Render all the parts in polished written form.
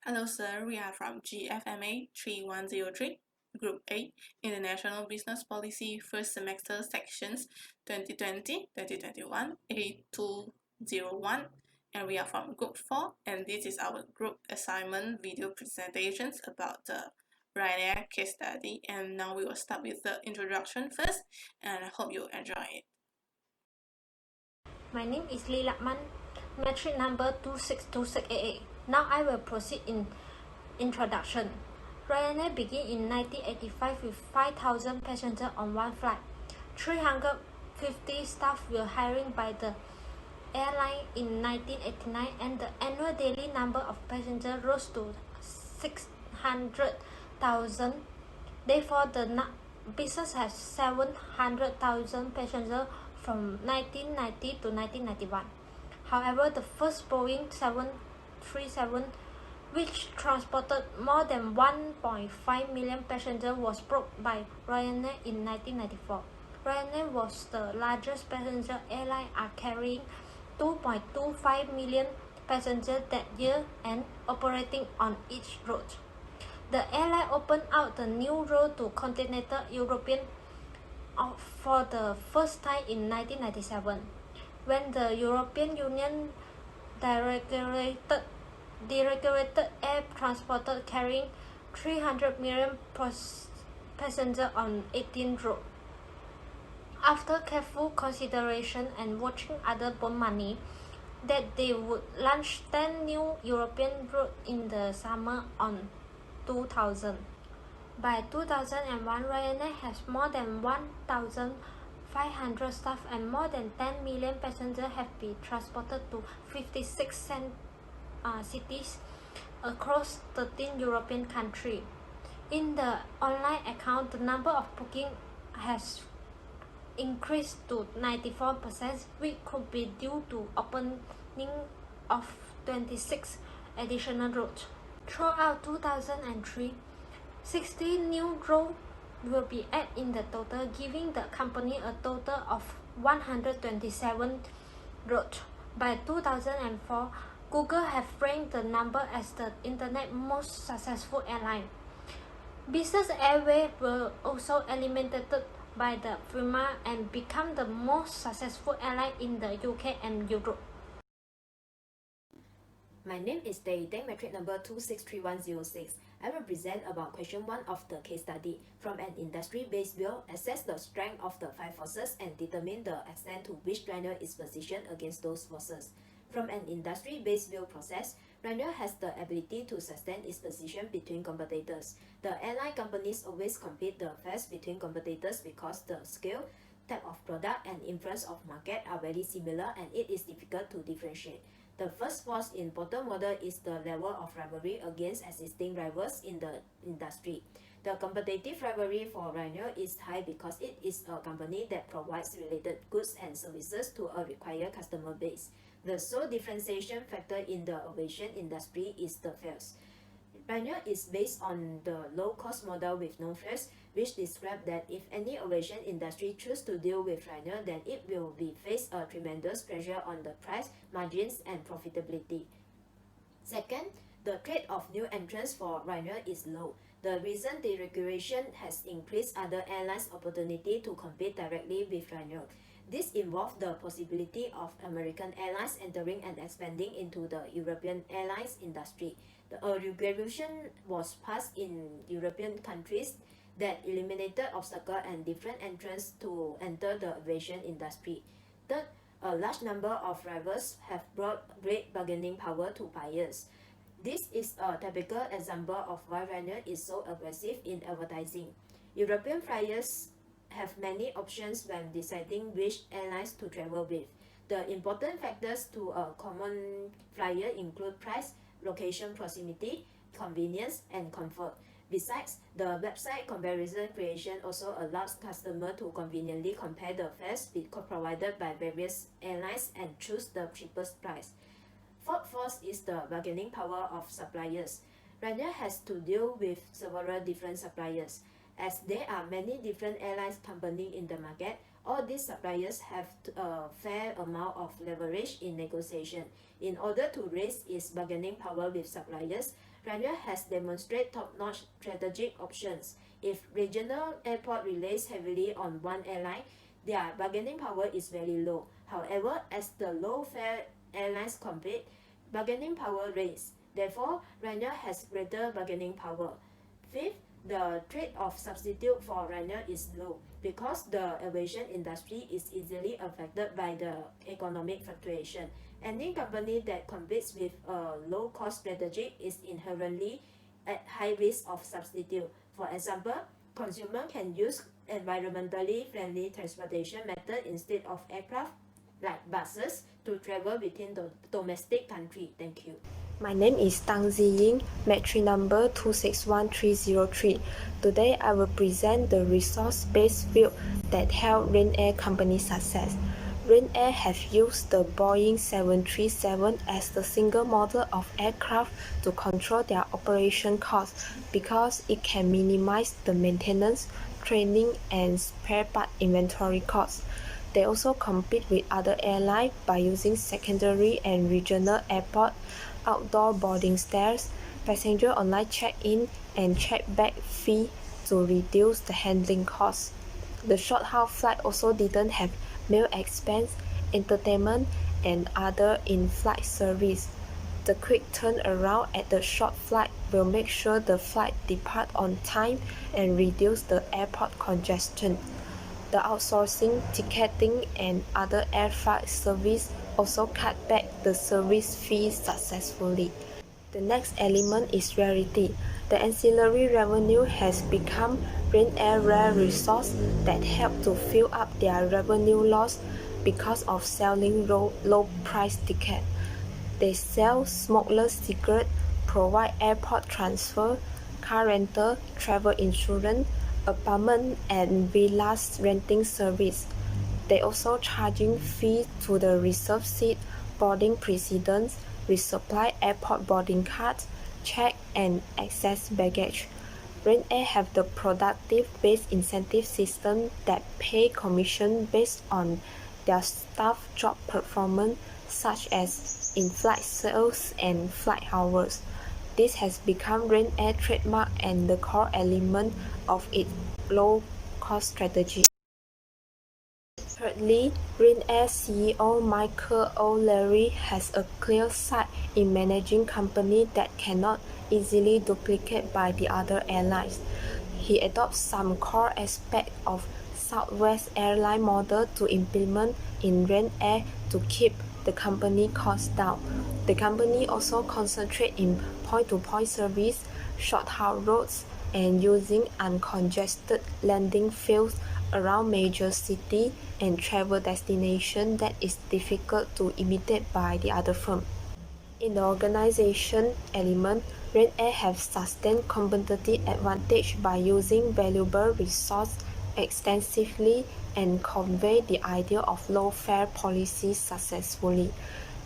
Hello, sir. We are from GFMA3103, Group A, International Business Policy, First Semester Sections 2020-2021, A201, and we are from Group 4, and this is our group assignment video presentations about the RYANAIR case study. And now we will start with the introduction first, and I hope you enjoy it. My name is Lee Lakman, metric number 2626AA. Now I will proceed in introduction. RYANAIR began in 1985 with 5,000 passengers on one flight. 350 staff were hired by the airline in 1989, and the annual daily number of passengers rose to 600,000. Therefore, the business has 700,000 passengers from 1990 to 1991. However, the first Boeing 737, which transported more than 1.5 million passengers, was brought by RYANAIR in 1994. RYANAIR was the largest passenger airline, carrying 2.25 million passengers that year and operating on each route. The airline opened out the new road to continental European for the first time in 1997, when the European Union deregulated air transport, carrying 300 million passengers on 18 routes. After careful consideration and watching others burn money, that they would launch 10 new European routes in the summer on 2000. By 2001, RYANAIR has more than 1,500 staff and more than 10 million passengers have been transported to 56 cities across 13 European countries. In the online account, the number of bookings has increased to 94%, which could be due to opening of 26 additional routes. Throughout 2003, 60 new routes will be added in the total, giving the company a total of 127 routes. By 2004, Google have ranked the number as the internet most successful airline. Business Airways were also eliminated by the firma and become the most successful airline in the UK and Europe. My name is Day, metric number 263106. I will present about question 1 of the case study. From an industry-based view, assess the strength of the 5 forces and determine the extent to which RYANAIR is positioned against those forces. From an industry-based view process, RYANAIR has the ability to sustain its position between competitors. The airline companies always compete the best between competitors because the scale, type of product, and influence of market are very similar, and it is difficult to differentiate. The first force in bottom model is the level of rivalry against existing rivals in the industry. The competitive rivalry for RYANAIR is high because it is a company that provides related goods and services to a required customer base. The sole differentiation factor in the aviation industry is the fares. RYANAIR is based on the low-cost model with no fares, which describes that if any aviation industry chooses to deal with RYANAIR, then it will be face a tremendous pressure on the price, margins, and profitability. Second, the threat of new entrants for RYANAIR is low. The recent deregulation has increased other airlines' opportunity to compete directly with RYANAIR. This involves the possibility of American airlines entering and expanding into the European airlines industry. The regulation was passed in European countries that eliminated obstacles and different entrants to enter the aviation industry. Third, a large number of rivals have brought great bargaining power to buyers. This is a typical example of why RYANAIR is so aggressive in advertising. European flyers have many options when deciding which airlines to travel with. The important factors to a common flyer include price, location proximity, convenience, and comfort. Besides, the website comparison creation also allows customers to conveniently compare the fares provided by various airlines and choose the cheapest price. Fourth force is the bargaining power of suppliers. RYANAIR has to deal with several different suppliers. As there are many different airlines companies in the market, All these suppliers have a fair amount of leverage in negotiation. In order to raise its bargaining power with suppliers, RYANAIR has demonstrated top-notch strategic options. If regional airport relies heavily on one airline, their bargaining power is very low. However, as the low-fare airlines compete, bargaining power raises. Therefore, RYANAIR has greater bargaining power. Fifth, the trade-off substitute for RYANAIR is low because the aviation industry is easily affected by the economic fluctuation. Any company that competes with a low-cost strategy is inherently at high risk of substitute. For example, consumers can use environmentally friendly transportation method instead of aircraft like buses to travel between the domestic country. Thank you. My name is Tang YING, matric number 2610303. Today I will present the resource-based view that helped RYANAIR company success. RYANAIR have used the Boeing 737 as the single model of aircraft to control their operation costs because it can minimize the maintenance, training, and spare part inventory costs. They also compete with other airlines by using secondary and regional airport, outdoor boarding stairs, passenger online check-in, and check-bag fee to reduce the handling costs. The short-haul flight also didn't have meal expense, entertainment, and other in-flight service. The quick turnaround at the short flight will make sure the flight depart on time and reduce the airport congestion. The outsourcing, ticketing, and other air freight service also cut back the service fees successfully. The next element is rarity. The ancillary revenue has become RYANAIR rare resource that help to fill up their revenue loss because of selling low price tickets. They sell smokeless cigarettes, provide airport transfer, car rental, travel insurance, apartment and villas renting service. They also charging fees to the reserved seat, boarding precedence, resupply airport boarding cards, check and access baggage. RYANAIR have the productive-based incentive system that pay commission based on their staff job performance, such as in-flight sales and flight hours. This has become RYANAIR trademark and the core element of its low-cost strategy. Thirdly, RYANAIR CEO Michael O'Leary has a clear sight in managing companies that cannot easily duplicate by the other airlines. He adopts some core aspects of Southwest Airlines model to implement in RYANAIR to keep the company costs down. The company also concentrates in point-to-point service, short-haul routes, and using uncongested landing fields around major cities and travel destinations that is difficult to imitate by the other firm. In the organization element, RYANAIR have sustained competitive advantage by using valuable resources extensively and convey the idea of low-fare policy successfully.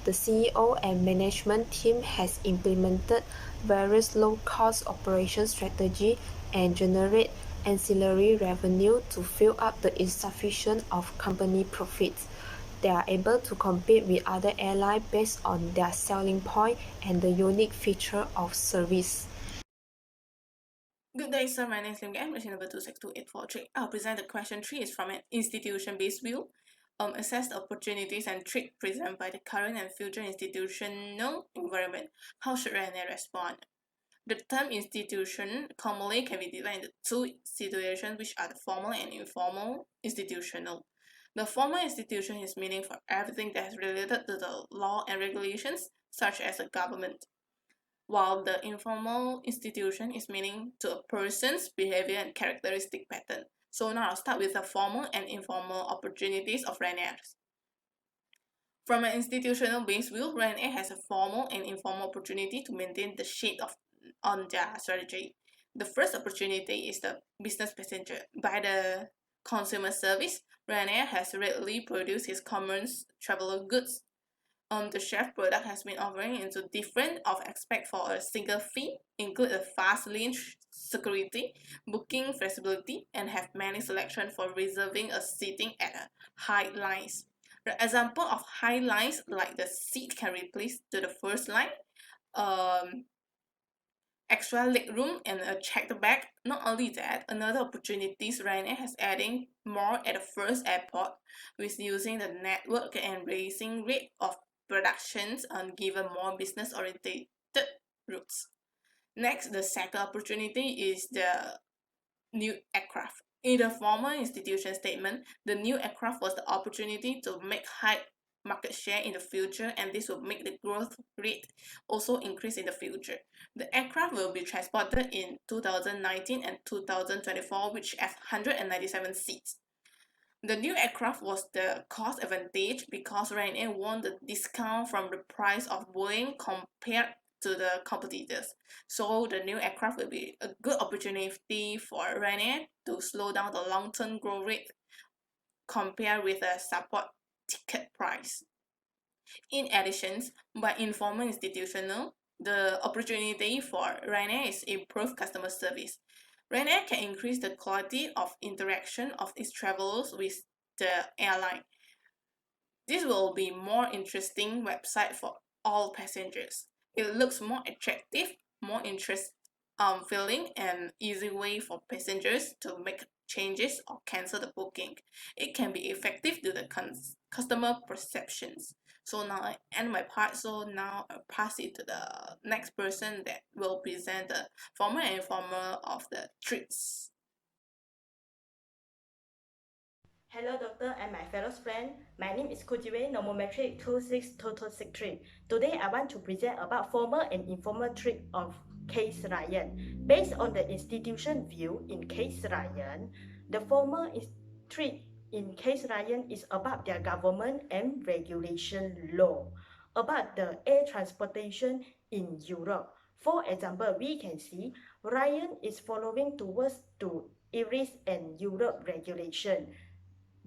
The CEO and management team has implemented various low-cost operation strategies and generate ancillary revenue to fill up the insufficiency of company profits. They are able to compete with other airlines based on their selling point and the unique feature of service. Good day, sir. My name is Lim Gan, machine number 26284. I'll present the question 3 is from an institution-based view. Assess the opportunities and threats presented by the current and future institutional environment. How should RYANAIR respond? The term institution commonly can be divided into two situations, which are the formal and informal institutional. The formal institution is meaning for everything that is related to the law and regulations, such as a government, while the informal institution is meaning to a person's behavior and characteristic pattern. So now I'll start with the formal and informal opportunities of RYANAIR. From an institutional base view, RYANAIR has a formal and informal opportunity to maintain the shade on their strategy. The first opportunity is the business passenger. By the consumer service, RYANAIR has readily produced its common traveler goods The chef product has been offering into different of expect for a single fee, include a fast lane security, booking flexibility, and have many selection for reserving a seating at a high lines. The example of high lines like the seat can replace to the first line, extra leg room and a checked bag. Not only that, another opportunities RYANAIR has adding more at the first airport with using the network and raising rate of productions and given more business oriented routes. Next, the second opportunity is the new aircraft. In the former institution statement, the new aircraft was the opportunity to make high market share in the future, and this will make the growth rate also increase in the future. The aircraft will be transported in 2019 and 2024, which have 197 seats. The new aircraft was the cost advantage because RYANAIR won the discount from the price of Boeing compared to the competitors. So the new aircraft will be a good opportunity for RYANAIR to slow down the long-term growth rate compared with the support ticket price. In addition, by informal institutional, the opportunity for RYANAIR is improved customer service. RYANAIR can increase the quality of interaction of its travelers with the airline. This will be more interesting website for all passengers. It looks more attractive, more interest feeling, and easy way for passengers to make changes or cancel the booking. It can be effective to the customer perceptions. So now I end my part. So now I pass it to the next person that will present the formal and informal of the trips. Hello doctor and my fellow friend. My name is KHOO Nomometric 262263. Today I want to present about formal and informal trip of case RYAN. Based on the institution view in case RYAN, the formal trip in case RYAN is about their government and regulation law, about the air transportation in Europe. For example, we can see RYAN is following towards to IRIS and Europe regulation.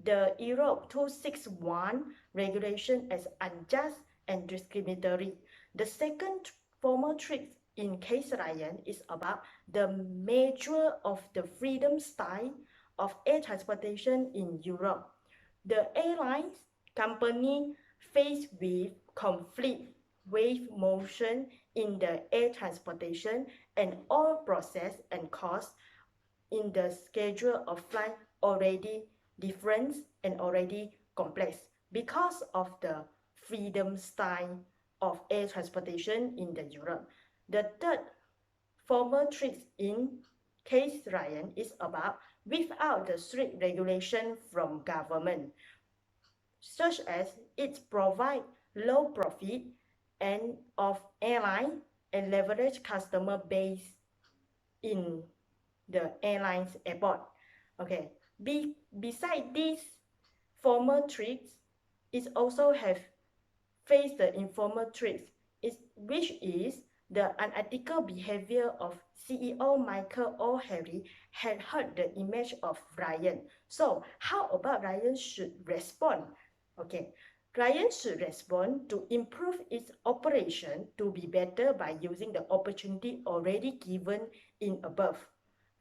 The Europe 261 regulation as unjust and discriminatory. The second formal trick in case RYAN is about the measure of the freedom style of air transportation in Europe. The airlines company faced with conflict with motion in the air transportation and all process and cost in the schedule of flight already different and already complex because of the freedom style of air transportation in the Europe. The third formal trick in case RYAN is about without the strict regulation from government, such as it provide low profit and of airline and leverage customer base in the airlines airport. Okay, beside these formal tricks, it also have faced the informal tricks, which is the unethical behavior of CEO Michael O'Harry had hurt the image of RYAN. So how about RYAN should respond? Okay, RYAN should respond to improve its operation to be better by using the opportunity already given in above.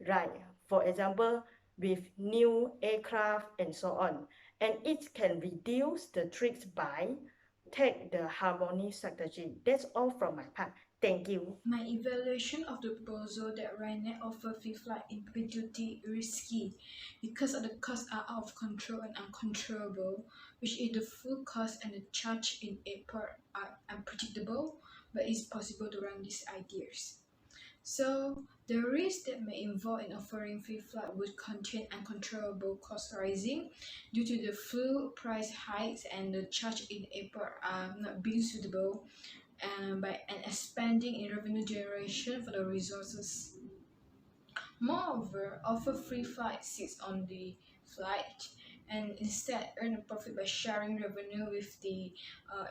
Right, for example, with new aircraft and so on. And it can reduce the tricks by take the harmony strategy. That's all from my part. Thank you. My evaluation of the proposal that RYANAIR offer free flight in perpetuity risky because of the costs are out of control and uncontrollable, which is the full cost and the charge in airport are unpredictable, but it's possible to run these ideas. So, the risk that may involve in offering free flight would contain uncontrollable cost rising due to the fuel price hikes and the charge in airport are not being suitable by an expanding in revenue generation for the resources. Moreover, offer free flight seats on the flight and instead earn a profit by sharing revenue with the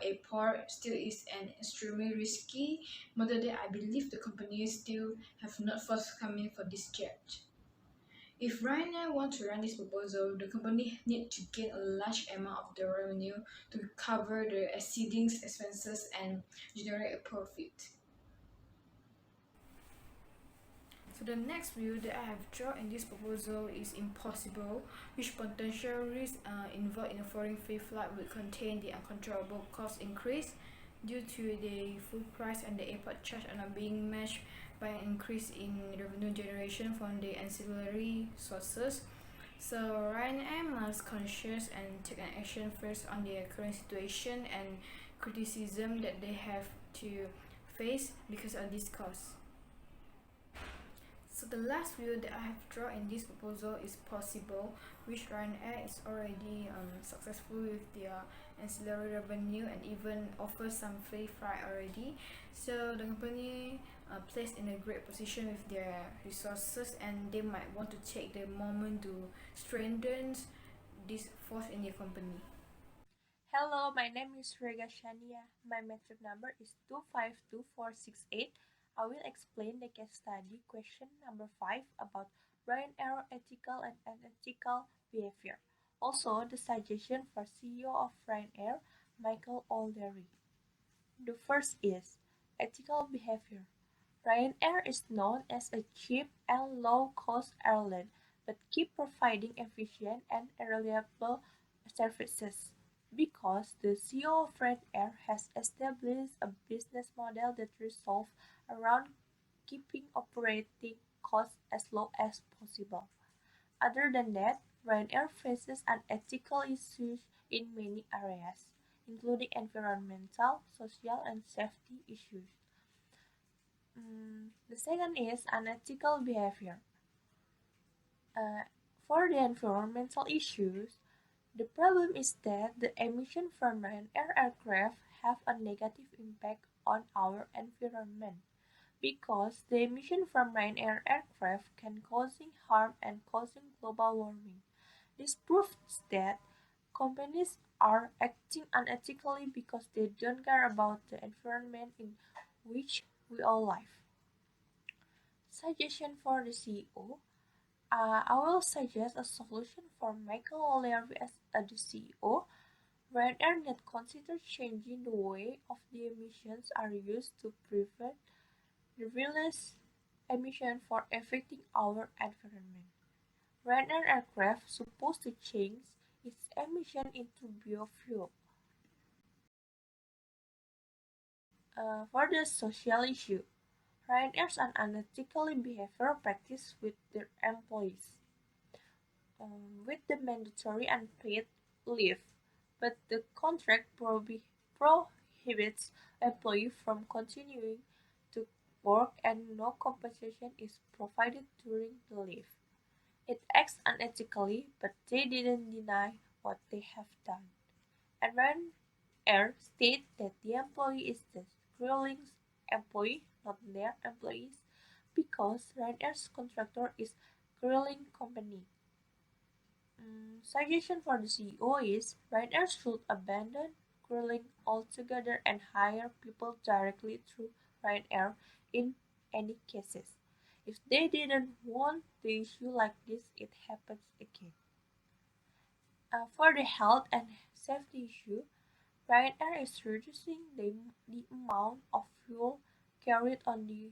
airport still is an extremely risky model that I believe the companies still have not forthcoming for this jet. If Ryanair wants to run this proposal, the company needs to gain a large amount of the revenue to cover the exceeding expenses and generate a profit. So the next view that I have drawn in this proposal is impossible, which potential risks involved in a foreign free flight would contain the uncontrollable cost increase due to the fuel price and the airport charge are not being matched by an increase in revenue generation from the ancillary sources. So Ryanair must conscious and take an action first on their current situation and criticism that they have to face because of this cost. So the last view that I have drawn in this proposal is possible, which RYANAIR is already successful with their ancillary revenue and even offers some free flight already. So the company placed in a great position with their resources, and they might want to take the moment to strengthen this force in their company. Hello, my name is REGA SHANIA. My metric number is 252468. I will explain the case study question number 5 about RYANAIR ethical and unethical behavior. Also, the suggestion for CEO of RYANAIR, Michael O'Leary. The first is ethical behavior. RYANAIR is known as a cheap and low-cost airline, but keep providing efficient and reliable services because the CEO of RYANAIR has established a business model that revolves around keeping operating costs as low as possible. Other than that, RYANAIR faces unethical issues in many areas, including environmental, social, and safety issues. The second is unethical behavior. For the environmental issues, the problem is that the emissions from RYANAIR aircraft have a negative impact on our environment because the emission from RYANAIR aircraft can causing harm and causing global warming. This proves that companies are acting unethically because they don't care about the environment in which we all live. Suggestion for the CEO. I will suggest a solution for Michael O'Leary as the CEO. RYANAIR need consider changing the way of the emissions are used to prevent the release emission for affecting our environment. RYANAIR aircraft supposed to change its emission into biofuel. For the social issue, RYANAIR's an unethical behavior practice with their employees, with the mandatory unpaid leave, but the contract prohibits employee from continuing to work and no compensation is provided during the leave. It acts unethically, but they didn't deny what they have done. And RYANAIR states that the employee is the Grilling's employee, not their employees, because RYANAIR's contractor is Grilling Company. Suggestion for the CEO is RYANAIR should abandon grilling altogether and hire people directly through RYANAIR in any cases. If they didn't want the issue like this, it happens again. For the health and safety issue, RYANAIR is reducing the amount of fuel carried on the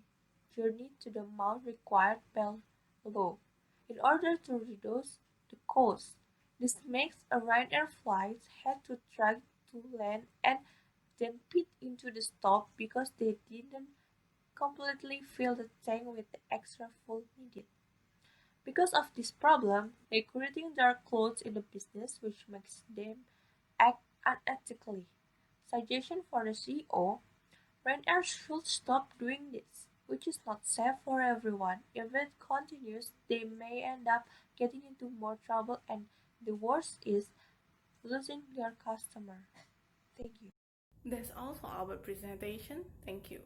journey to the amount required by law in order to reduce the cost. This makes a RYANAIR flights had to try to land and then pit into the stop because they didn't completely fill the tank with the extra fuel needed. Because of this problem, they're creating dark clouds in the business which makes them act unethically. Suggestion for the CEO: RYANAIR should stop doing this, which is not safe for everyone. If it continues, they may end up getting into more trouble and the worst is losing their customer. Thank you. That's all for our presentation. Thank you.